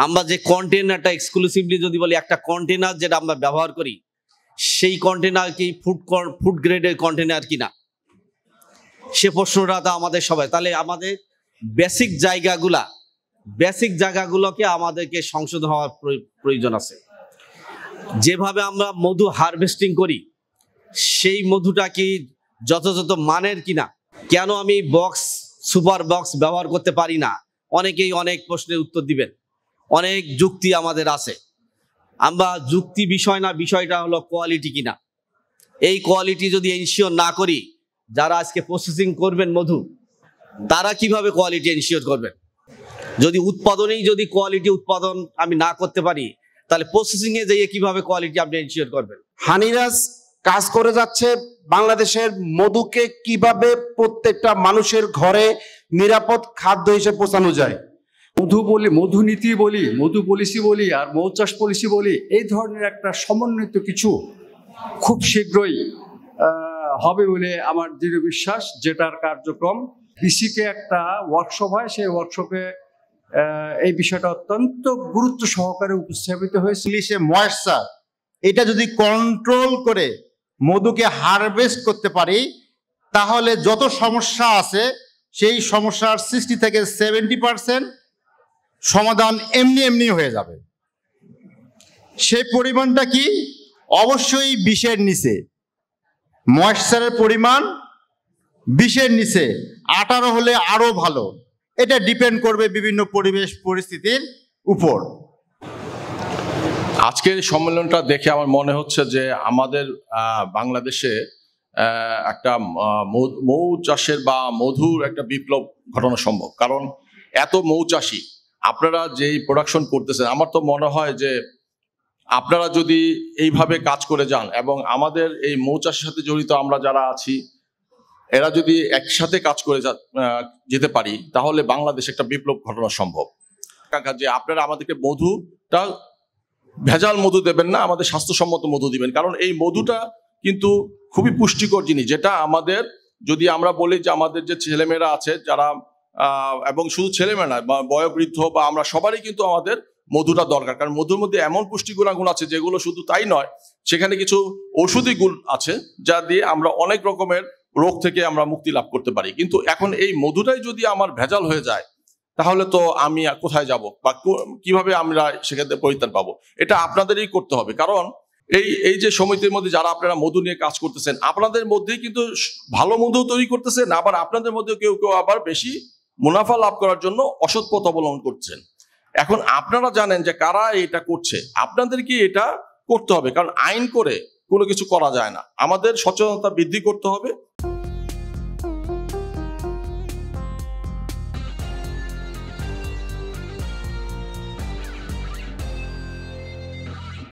আমরা যে কন্টেনারটা এক্সক্লুসিভলি যদি বলি, একটা কন্টেনার যেটা আমরা ব্যবহার করি সেই কন্টেনার কি ফুড গ্রেডের কন্টেনার কিনা, সে প্রশ্নটা তো আমাদের সবাই। তাহলে আমাদের বেসিক জায়গাগুলোকে আমাদেরকে সংশোধন হওয়ার প্রয়োজন আছে। যেভাবে আমরা মধু হারভেস্টিং করি সেই মধুটা কি যথাযথ মানের কিনা, কেন আমি সুপার বক্স ব্যবহার করতে পারি না, অনেকেই অনেক প্রশ্নের উত্তর দিবেন। অনেক যুক্তি আমাদের আছে। আমরা যুক্তি বিষয় না, বিষয়টা হলো কোয়ালিটি কিনা। এই কোয়ালিটি যদি এনশিওর না করি, যারা আজকে প্রসেসিং করবেন মধু, তারা কিভাবে কোয়ালিটি এনশিওর করবেন? যদি কোয়ালিটি উৎপাদন আমি না করতে পারি, তাহলে প্রসেসিং এ যেয়ে কিভাবে কোয়ালিটি আপনি এনশিওর করবেন? হানিরাজ কাজ করে যাচ্ছে বাংলাদেশের মধুকে কিভাবে প্রত্যেকটা মানুষের ঘরে নিরাপদ খাদ্য হিসেবে পৌঁছানো যায়। মধু বলি, মধু নীতি বলি, মধু পলিসি বলি, আর মৌ চাষ পলিসি বলি, এই ধরনের একটা সমন্বিত কিছু খুব শীঘ্রই হবে বলে আমার দৃঢ় বিশ্বাস, যেটার কার্যক্রম কৃষিকে একটা ওয়ার্কশপ হয়, সেই ওয়ার্কশপে এই বিষয়টা অত্যন্ত গুরুত্ব সহকারে উপস্থাপিত হয়েছে। ইংলিশে ময়েশ্চার, এটা যদি কন্ট্রোল করে মধুকে হারভেস্ট করতে পারি, তাহলে যত সমস্যা আছে সেই সমস্যার 60 থেকে 70% সমাধান এমনি হয়ে যাবে। সেই পরিমাণটা কি? অবশ্যই 20-এর নিচে। ময়েশ্চারের পরিমাণ 20-এর নিচে, 18 হলে আরো ভালো। এটা ডিপেন্ড করবে বিভিন্ন পরিবেশ পরিস্থিতির উপর। আজকের সম্মেলনটা দেখে আমার মনে হচ্ছে যে আমাদের বাংলাদেশে একটা মৌ চাষের বা মধুর একটা বিপ্লব ঘটানো সম্ভব। কারণ এত মৌচাষী আপনারা যেই প্রোডাকশন করতেছেন, আমার তো মনে হয় যে আপনারা যদি এইভাবে কাজ করে যান এবং আমাদের এই মৌচাষের সাথে জড়িত আমরা যারা আছি, এরা যদি একসাথে কাজ করে যেতে পারি, তাহলে বাংলাদেশে একটা বিপ্লব ঘটানো সম্ভব। যে আপনারা আমাদেরকে মধুটা ভেজাল মধু দেবেন না, আমাদের স্বাস্থ্যসম্মত মধু দিবেন। কারণ এই মধুটা কিন্তু খুবই পুষ্টিকর জিনিস, যেটা আমাদের, যদি আমরা বলি যে আমাদের যে ছেলেমেয়েরা আছে যারা, এবং শুধু ছেলেমেয়ে না, বয়োবৃদ্ধ বা আমরা সবারই কিন্তু আমাদের মধুটা দরকার। কারণ মধুর মধ্যে এমন পুষ্টি গুণাগুণ আছে যেগুলো শুধু তাই নয়, সেখানে কিছু ঔষধি গুণ আছে যা দিয়ে আমরা অনেক রকমের রোগ থেকে আমরা মুক্তি লাভ করতে পারি। কিন্তু এখন এই মধুটাই যদি আমার ভেজাল হয়ে যায়, তাহলে তো আমি কোথায় যাব বা কিভাবে আমরা সেক্ষেত্রে পরিত্রাণ পাবো? এটা আপনাদেরই করতে হবে। কারণ এই যে সমিতির মধ্যে যারা আপনারা মধু নিয়ে কাজ করতেছেন, আপনাদের মধ্যেই কিন্তু ভালো মধু তৈরি করতেছেন, আবার আপনাদের মধ্যে কেউ আবার বেশি মুনাফা লাভ করার জন্য অসৎ পথ অবলম্বন করছেন। এখন আপনারা জানেন যে কারা এটা করছে, আপনাদেরকে এটা করতে হবে। কারণ আইন করে কোনো কিছু করা যায় না, আমাদের সচেতনতা বৃদ্ধি করতে হবে।